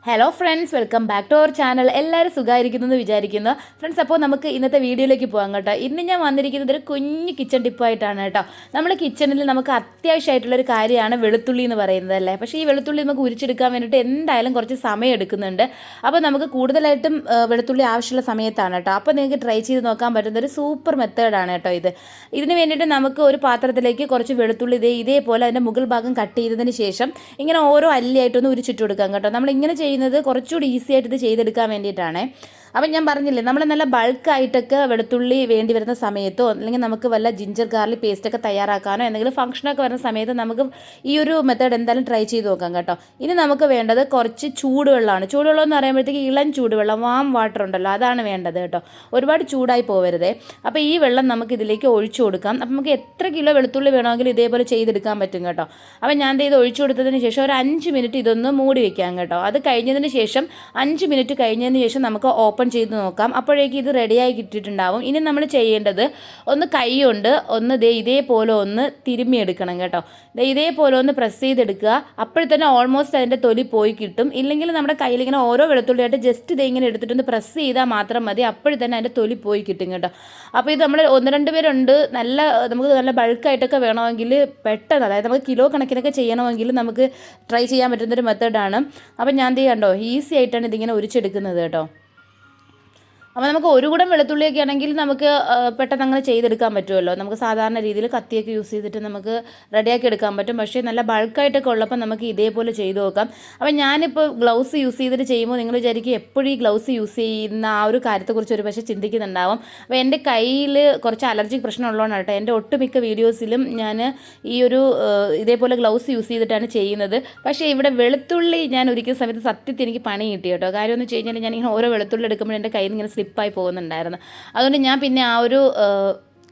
Hello friends, welcome back to our channel. എല്ലാവരും സുഖമായിരിക്കുന്നു വിചാരിക്കുന്നു. ഫ്രണ്ട്സ്, അപ്പോൾ നമുക്ക് ഇന്നത്തെ വീഡിയോയിലേക്ക് പോകാം കേട്ടോ. ഇന്ന് ഞാൻ വന്നിരിക്കുന്നത് ഒരു കുഞ്ഞ് കിച്ചൺ ടിപ്പായിട്ടാണ് കേട്ടോ. നമ്മൾ കിച്ചണിൽ നമുക്ക് അത്യാവശ്യമായിട്ടുള്ളൊരു കാര്യമാണ് വെളുത്തുള്ളി എന്ന് പറയുന്നത് അല്ലേ. പക്ഷേ ഈ വെളുത്തുള്ളി നമുക്ക് ഉരിച്ചെടുക്കാൻ വേണ്ടിയിട്ട് എന്തായാലും കുറച്ച് സമയം എടുക്കുന്നുണ്ട്. അപ്പോൾ നമുക്ക് കൂടുതലായിട്ടും വെളുത്തുള്ളി ആവശ്യമുള്ള സമയത്താണ് കേട്ടോ. അപ്പോൾ നിങ്ങൾക്ക് ട്രൈ ചെയ്ത് നോക്കാൻ പറ്റുന്ന ഒരു സൂപ്പർ മെത്തേഡാണ് കേട്ടോ ഇത്. ഇതിന് വേണ്ടിയിട്ട് നമുക്ക് ഒരു പാത്രത്തിലേക്ക് കുറച്ച് വെളുത്തുള്ളി ഇതേപോലെ അതിൻ്റെ മുകൾ ഭാഗം കട്ട് ചെയ്തതിന് ശേഷം ഇങ്ങനെ ഓരോ അല്ലിയായിട്ടൊന്ന് ഉരിച്ചിട്ട് കൊടുക്കാം കേട്ടോ. നമ്മളിങ്ങനെ ചെയ്യുന്നത് കുറച്ചുകൂടി ഈസി ആയിട്ട് ഇത് ചെയ്തെടുക്കാൻ വേണ്ടിയിട്ടാണ്. അപ്പം ഞാൻ പറഞ്ഞില്ലേ, നമ്മൾ നല്ല ബൾക്കായിട്ടൊക്കെ വെളുത്തുള്ളി വേണ്ടി വരുന്ന സമയത്തോ അല്ലെങ്കിൽ നമുക്ക് വല്ല ജിഞ്ചർ ഗാർലിക് പേസ്റ്റൊക്കെ തയ്യാറാക്കാനോ എന്തെങ്കിലും ഫംഗ്ഷനൊക്കെ വരുന്ന സമയത്ത് നമുക്ക് ഈ ഒരു മെത്തേഡ് എന്തായാലും ട്രൈ ചെയ്ത് നോക്കാം കേട്ടോ. ഇനി നമുക്ക് വേണ്ടത് കുറച്ച് ചൂടുവെള്ളമാണ്. ചൂടുവെള്ളം എന്ന് പറയുമ്പോഴത്തേക്ക് ഇളം ചൂടുവെള്ളം, വാം വാട്ടർ ഉണ്ടല്ലോ, അതാണ് വേണ്ടത് കേട്ടോ. ഒരുപാട് ചൂടായി പോകരുതേ. അപ്പോൾ ഈ വെള്ളം നമുക്ക് ഇതിലേക്ക് ഒഴിച്ചു കൊടുക്കാം. അപ്പം നമുക്ക് എത്ര കിലോ വെളുത്തുള്ളി വേണമെങ്കിലും ഇതേപോലെ ചെയ്തെടുക്കാൻ പറ്റും കേട്ടോ. അപ്പം ഞാൻ ഇത് ഒഴിച്ചു കൊടുത്തതിന് ശേഷം ഒരു 5 മിനിറ്റ് ഇതൊന്ന് മൂടി വെക്കാം കേട്ടോ. അത് കഴിഞ്ഞതിന് ശേഷം 5 മിനിറ്റ് കഴിഞ്ഞതിന് ശേഷം നമുക്ക് ഓപ്പൺ ചെയ്ത് നോക്കാം. അപ്പോഴേക്ക് ഇത് റെഡിയായി കിട്ടിയിട്ടുണ്ടാവും. ഇനി നമ്മൾ ചെയ്യേണ്ടത് ഒന്ന് കൈ കൊണ്ട് ഒന്ന് ഇതേപോലെ ഒന്ന് തിരുമ്മിയെടുക്കണം കേട്ടോ. ഇതേപോലെ ഒന്ന് പ്രസ് ചെയ്തെടുക്കുക. അപ്പോഴത്തന്നെ ഓൾമോസ്റ്റ് അതിൻ്റെ തൊലി പോയി കിട്ടും. ഇല്ലെങ്കിൽ നമ്മുടെ കയ്യിൽ ഇങ്ങനെ ഓരോ വെളുത്തുള്ളിയായിട്ട് ജസ്റ്റ് ഇങ്ങനെ എടുത്തിട്ടൊന്ന് പ്രസ് ചെയ്താൽ മാത്രം മതി. അപ്പോഴത്തന്നെ അതിൻ്റെ തൊലി പോയി കിട്ടും കേട്ടോ. അപ്പോൾ ഇത് നമ്മൾ 1-2 പേരുണ്ട്, നമുക്ക് നല്ല ബൾക്കായിട്ടൊക്കെ വേണമെങ്കിൽ പെട്ടെന്ന്, അതായത് നമുക്ക് കിലോ കണക്കിനൊക്കെ ചെയ്യണമെങ്കിൽ നമുക്ക് ട്രൈ ചെയ്യാൻ പറ്റുന്നൊരു മെത്തേഡാണ്. അപ്പം ഞാൻ കണ്ടോ, ഈസി ആയിട്ടാണ് ഇതിങ്ങനെ ഉരിച്ചെടുക്കുന്നത് കേട്ടോ. അപ്പോൾ നമുക്ക് ഒരു കുടം വെളുത്തുള്ളിയൊക്കെ ആണെങ്കിൽ നമുക്ക് പെട്ടെന്ന് അങ്ങനെ ചെയ്തെടുക്കാൻ പറ്റുമല്ലോ. നമുക്ക് സാധാരണ രീതിയിൽ കത്തിയൊക്കെ യൂസ് ചെയ്തിട്ട് നമുക്ക് റെഡിയാക്കി എടുക്കാൻ പറ്റും. പക്ഷേ നല്ല ബൾക്കായിട്ടൊക്കെ ഉള്ളപ്പോൾ നമുക്ക് ഇതേപോലെ ചെയ്ത് നോക്കാം. അപ്പോൾ ഞാനിപ്പോൾ ഗ്ലൗസ് യൂസ് ചെയ്തിട്ട് ചെയ്യുമ്പോൾ നിങ്ങൾ വിചാരിക്കും എപ്പോഴും ഈ ഗ്ലൗസ് യൂസ് ചെയ്യുന്ന ആ ഒരു കാര്യത്തെക്കുറിച്ച് ഒരു പക്ഷേ ചിന്തിക്കുന്നുണ്ടാവും. അപ്പോൾ എൻ്റെ കയ്യിൽ കുറച്ച് അലർജിക് പ്രശ്നം ഉള്ളതുകൊണ്ടാണ് കേട്ടോ എൻ്റെ ഒട്ടുമിക്ക വീഡിയോസിലും ഞാൻ ഈ ഒരു ഇതേപോലെ ഗ്ലൗസ് യൂസ് ചെയ്തിട്ടാണ് ചെയ്യുന്നത്. പക്ഷേ ഇവിടെ വെളുത്തുള്ളി ഞാൻ ഒരിക്കൽ സമയത്ത് സത്യത്തിൽ എനിക്ക് പണി കിട്ടി കേട്ടോ. കാര്യം എന്ന് വെച്ച് കഴിഞ്ഞാൽ ഞാനിങ്ങനെ ഓരോ വെളുത്തുള്ളി എടുക്കുമ്പോൾ എൻ്റെ കയ്യിൽ നിന്ന് ഇങ്ങനെ സ്ലിപ്പായി പോകുന്നുണ്ടായിരുന്നു. അതുകൊണ്ട് ഞാൻ പിന്നെ ആ ഒരു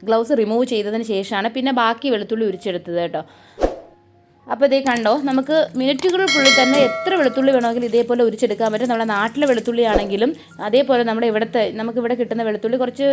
ഗ്ലൗസ് റിമൂവ് ചെയ്തതിന് ശേഷമാണ് പിന്നെ ബാക്കി വെളുത്തുള്ളി ഉരിച്ചെടുത്തത് കേട്ടോ. അപ്പോൾ ഇതേ കണ്ടോ, നമുക്ക് മിനിറ്റുകൾക്കുള്ളിൽ തന്നെ എത്ര വെളുത്തുള്ളി വേണമെങ്കിലും ഇതേപോലെ ഉരിച്ചെടുക്കാൻ പറ്റും. നമ്മുടെ നാട്ടിലെ വെളുത്തുള്ളി ആണെങ്കിലും അതേപോലെ നമുക്കിവിടെ കിട്ടുന്ന വെളുത്തുള്ളി കുറച്ച്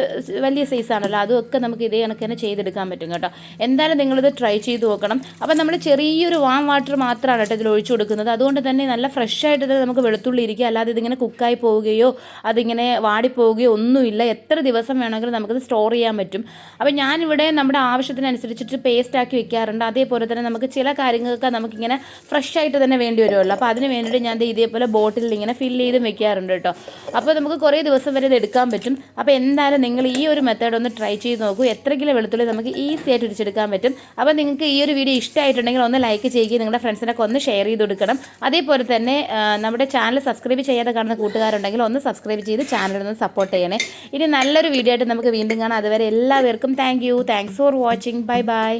വലിയ സൈസാണല്ലോ, അതുമൊക്കെ നമുക്ക് ഇതേ കണക്ക് തന്നെ ചെയ്തെടുക്കാൻ പറ്റും കേട്ടോ. എന്തായാലും നിങ്ങളിത് ട്രൈ ചെയ്ത് നോക്കണം. അപ്പോൾ നമ്മൾ ചെറിയൊരു വാം വാട്ടർ മാത്രമാണ് കേട്ടോ ഇതിൽ ഒഴിച്ചു കൊടുക്കുന്നത്. അതുകൊണ്ട് തന്നെ നല്ല ഫ്രഷ് ആയിട്ട് നമുക്ക് വെളുത്തുള്ളി ഇരിക്കുക. അല്ലാതെ ഇതിങ്ങനെ കുക്കായി പോവുകയോ അതിങ്ങനെ വാടിപ്പോവുകയോ ഒന്നുമില്ല. എത്ര ദിവസം വേണമെങ്കിലും നമുക്കത് സ്റ്റോർ ചെയ്യാൻ പറ്റും. അപ്പോൾ ഞാനിവിടെ നമ്മുടെ ആവശ്യത്തിനനുസരിച്ചിട്ട് പേസ്റ്റ് ആക്കി വെക്കാറുണ്ട്. അതേപോലെ തന്നെ നമുക്ക് ചില കാര്യങ്ങൾ നമുക്കിങ്ങനെ ഫ്രഷ് ആയിട്ട് തന്നെ വേണ്ടി വരുമല്ലോ. അപ്പോൾ അതിന് വേണ്ടിയിട്ട് ഞാൻ ഇതേപോലെ ബോട്ടിലിൽ ഇങ്ങനെ ഫില്ല് ചെയ്തും വെക്കാറുണ്ട് കേട്ടോ. അപ്പോൾ നമുക്ക് കുറേ ദിവസം വരെ ഇത് എടുക്കാൻ പറ്റും. അപ്പോൾ എന്തായാലും നിങ്ങൾ ഈ ഒരു മെത്തേഡ് ഒന്ന് ട്രൈ ചെയ്ത് നോക്കൂ. എത്ര കിലോ വെളുത്തുള്ളി നമുക്ക് ഈസി ആയിട്ട് ഇടിച്ചെടുക്കാൻ പറ്റും. അപ്പോൾ നിങ്ങൾക്ക് ഈ ഒരു വീഡിയോ ഇഷ്ടമായിട്ടുണ്ടെങ്കിൽ ഒന്ന് ലൈക്ക് ചെയ്യുകയും നിങ്ങളുടെ ഫ്രണ്ട്സിനൊക്കെ ഒന്ന് ഷെയർ ചെയ്ത് കൊടുക്കണം. അതേപോലെ തന്നെ നമ്മുടെ ചാനൽ സബ്സ്ക്രൈബ് ചെയ്യാതെ കാണുന്ന കൂട്ടുകാരുണ്ടെങ്കിൽ ഒന്ന് സബ്സ്ക്രൈബ് ചെയ്ത് ചാനലൊന്ന് സപ്പോർട്ട് ചെയ്യണേ. ഇനി നല്ലൊരു വീഡിയോ ആയിട്ട് നമുക്ക് വീണ്ടും കാണാം. അതുവരെ എല്ലാവർക്കും thanks for watching. Bye bye.